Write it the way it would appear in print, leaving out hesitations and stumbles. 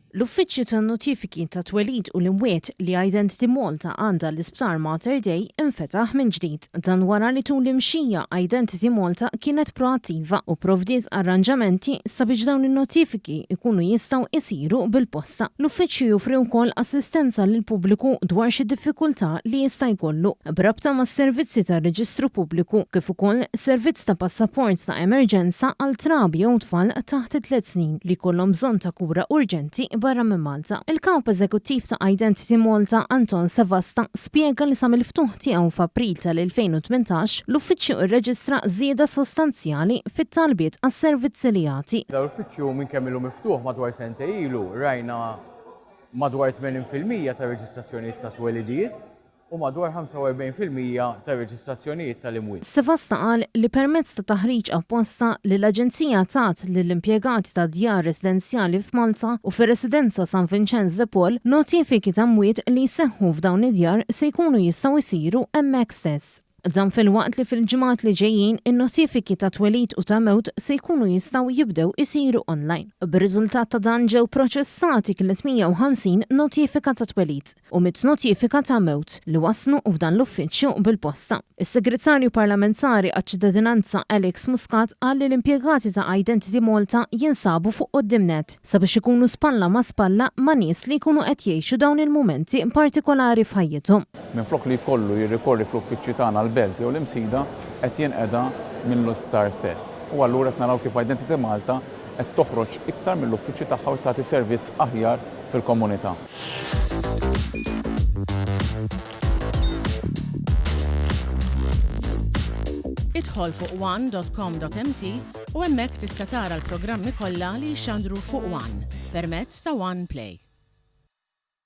L-uffiċċju tan-notifiki Tat-Twelid u l-imwiet li Identity Malta għandha l-Isptar Mater Dei infetaħ minn ġdid. Dan wara li tul l-imxija Identity Malta kienet proattiva u provdiet arranġamenti sabiex dawn in-notifiki ikunu jistgħu isiru bil-posta. L-uffiċċju joffri wkoll assistenza lill-pubbliku dwar xi diffikultà li jista' jkollu b'rabta mas-servizzi tar-Reġistru pubbliku kif ukoll servizz ta' passaport ta' emerġenza għal trabi jew tfal taħt 3 snin li jkollhom bżonn ta' kura urġenti barra minn Malta. Il-Kap Eżekuttiv ta' Identity Malta Anton Sevasta spjega li sa mill-ftuħ tiegħu f'April tal-2018 l-uffiċċju irreġistra żieda sostanzjali fit-talbiet għas-servizzi li jagħti. L-uffiċċju minn kemm ilu miftuħ madwar sentejn ilu rajna madwar 80% ta' reġistrazzjonijiet ta' twelidiet u madwar 45% ta' reġistrazzjonijiet tal-imwiet. Sevasta qal li permezz ta' taħriġ apposta li l-Aġenzija tat lill-impjegati ta' djar residenzjali f'Malta u fir-residenza San Vincenz de Paul notifiki ta' mwiet li jseħħu f'dawn id-djar se jkunu jistgħu jsiru hemmhekk stess. Dan fil-waqt li fil-ġimgħat li ġejjin in-notifiki ta' twelid u ta' mewt se jkunu jistgħu jibdew isiru online. Bir-riżultat ta' dan ġew proċessati 350 notifika ta' twelid u 100 notifika ta' mewt li waslu f'dan l-uffiċċju bil-posta. Is-Segretarju Parlamentari għaċ-Ċittadinanza Alex Muscat qal li l-impjegati ta' Identity Malta jinsabu fuq qudiemnet sabiex ikunu spalla ma' spalla ma' nies li jkunu qed jgħixu dawn il-mumenti partikolari f'ħajjithom. Minflok li jkollu jirrikorri fl-uffiċċju tagħna l-belt jew l-imsida qed jinqeda mill-Isptar stess. U allura qed naraw kif Identity Malta qed toħroġ iktar mill-uffiċċju tagħha u tagħti servizz aħjar fil-komunità. Idħol fuq one.com.mt u hemmhekk tista' tara l-programmi kollha li jxandru fuq One permezz ta' One Play.